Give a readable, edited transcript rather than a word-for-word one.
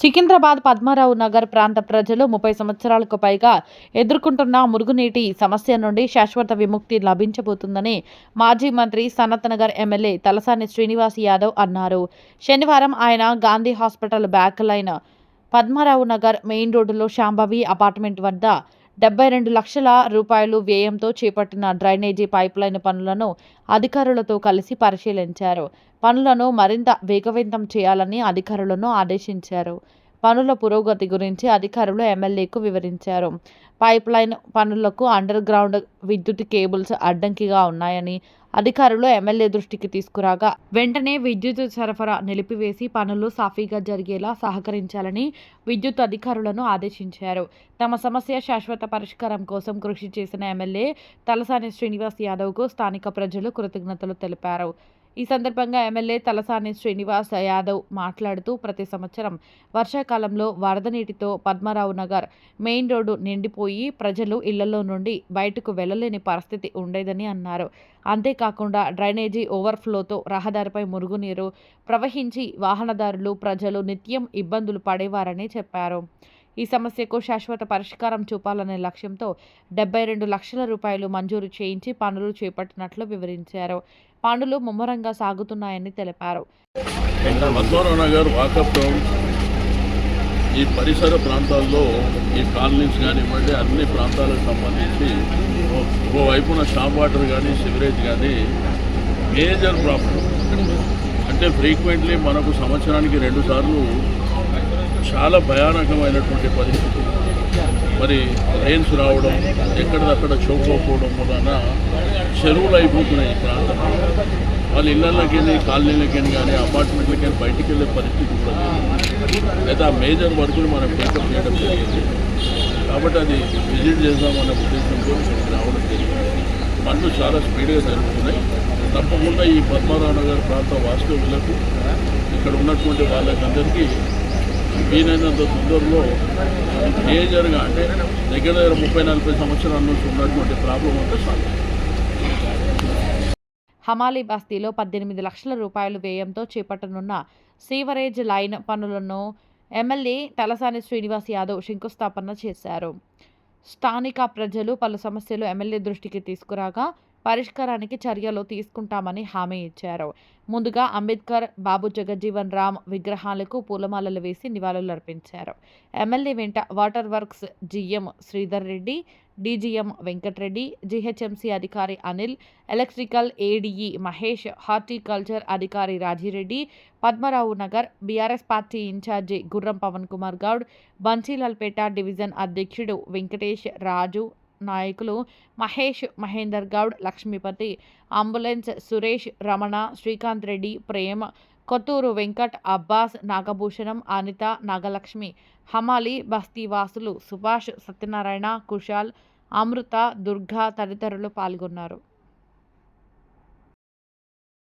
సికింద్రాబాద్ పద్మారావు నగర్ ప్రాంత ప్రజలు 30 సంవత్సరాలకు పైగా ఎదుర్కొంటున్న మురుగునీటి సమస్య నుండి శాశ్వత విముక్తి లభించబోతుందని మాజీ మంత్రి సనత్ నగర్ ఎమ్మెల్యే తలసాని శ్రీనివాస్ యాదవ్ అన్నారు. శనివారం ఆయన Gandhi hospital back line Padmarao Nagar main రోడ్డులో శాంభవి అపార్ట్మెంట్ వద్ద 72 లక్షల రూపాయలు వ్యయంతో చేపట్టిన డ్రైనేజీ పైప్లైన్ పనులను అధికారులతో కలిసి పరిశీలించారు. పనులను మరింత వేగవంతం చేయాలని అధికారులను ఆదేశించారు. పనుల పురోగతి గురించి అధికారులు ఎమ్మెల్యేకు వివరించారు. పైప్లైన్ పనులకు అండర్ గ్రౌండ్ విద్యుత్ కేబుల్స్ అడ్డంకిగా ఉన్నాయని అధికారులు ఎమ్మెల్యే దృష్టికి తీసుకురాగా వెంటనే విద్యుత్ సరఫరా నిలిపివేసి పనులు సాఫీగా జరిగేలా సహకరించాలని విద్యుత్ అధికారులను ఆదేశించారు. తమ సమస్య శాశ్వత పరిష్కారం కోసం కృషి చేసిన ఎమ్మెల్యే తలసాని శ్రీనివాస్ యాదవ్కు స్థానిక ప్రజలు కృతజ్ఞతలు తెలిపారు. ఈ సందర్భంగా ఎమ్మెల్యే తలసాని శ్రీనివాస్ యాదవ్ మాట్లాడుతూ ప్రతి సంవత్సరం వర్షాకాలంలో వరద నీటితో పద్మారావు నగర్ మెయిన్ రోడ్డు నిండిపోయి ప్రజలు ఇళ్లలో నుండి బయటకు వెళ్లలేని పరిస్థితి ఉండేదని అన్నారు. అంతేకాకుండా డ్రైనేజీ ఓవర్ఫ్లోతో రహదారిపై మురుగునీరు ప్రవహించి వాహనదారులు ప్రజలు నిత్యం ఇబ్బందులు పడేవారని చెప్పారు. ఈ సమస్యకు శాశ్వత పరిష్కారం చూపాలనే లక్ష్యంతో 72 లక్షల రూపాయలు మంజూరు చేయించి పనులు చేపట్టినట్లు వివరించారు. పనులు ముమ్మరంగా సాగుతున్నాయని తెలిపారు. పద్మారావు నగర్ వాకప్ టౌన్ ఈ పరిసర ప్రాంతాల్లో ఈ కాలనీస్ కానివ్వండి అన్ని ప్రాంతాలకు సంబంధించి ఓవైపున స్టాప్ వాటర్ కానీ సివరేజ్ కానీ మేజర్ ప్రాబ్లం. అంటే ఫ్రీక్వెంట్లీ మనకు సంవత్సరానికి 2 సార్లు చాలా భయానకమైనటువంటి పరిస్థితి. మరి రెయిన్స్ రావడం ఎక్కడిదక్కడ చౌకోకపోవడం వలన చెరువులు అయిపోతున్నాయి ఈ ప్రాంతం. వాళ్ళ ఇళ్లకి కాలనీలకి కానీ అపార్ట్మెంట్లకి బయటికి వెళ్ళే పరిస్థితి కూడా అయితే ఆ మేజర్ వర్కులు మనం టేకప్ చేయడం జరిగింది. కాబట్టి అది విజిట్ చేద్దామనే ఉద్దేశంతో ఇక్కడికి రావడం జరిగింది. పనులు చాలా స్పీడ్గా జరుగుతున్నాయి. తప్పకుండా ఈ పద్మారావు నగర్ ప్రాంత వాస్తవ్యులకు ఇక్కడ ఉన్నటువంటి వాళ్ళకందరికీ వీలైనంత తొందరలో మేజర్గా అంటే దగ్గర 30-40 సంవత్సరాల నుంచి ఉన్నటువంటి ప్రాబ్లం అంతా సాల్వ్. హమాలీ బస్తీలో 18 లక్షల రూపాయలు వ్యయంతో చేపట్టనున్న సీవరేజ్ లైన్ పనులను ఎమ్మెల్యే తలసాని శ్రీనివాస్ యాదవ్ శంకుస్థాపన చేశారు. స్థానిక ప్రజలు పలు సమస్యలు ఎమ్మెల్యే దృష్టికి తీసుకురాగా పరిష్కారానికి చర్యలు తీసుకుంటామని హామీ ఇచ్చారు. ముందుగా అంబేద్కర్, బాబు జగజ్జీవన్ రామ్ విగ్రహాలకు పూలమాలలు వేసి నివాళులర్పించారు. ఎమ్మెల్యే వెంట water works GM Sridhar Reddy, DGM Venkatareddy, GHMC అధికారి Anil, electrical ADE Mahesh, horticulture అధికారి Rajireddy, Padmarao Nagar BRS party incharge Gurram Pavan Kumar Goud, Bansilalpet division అధ్యక్షుడు వెంకటేష్, రాజు, నాయకులు మహేష్, మహేందర్ గౌడ్, లక్ష్మీపతి, అంబులెన్స్ సురేష్, రమణ, శ్రీకాంత్ రెడ్డి, ప్రేమ్, కొత్తూరు వెంకట్, అబ్బాస్, నాగభూషణం, అనిత, నాగలక్ష్మి, హమాలి బస్తీవాసులు సుభాష్, సత్యనారాయణ, కుశాల్, అమృత, దుర్గా తదితరులు పాల్గొన్నారు.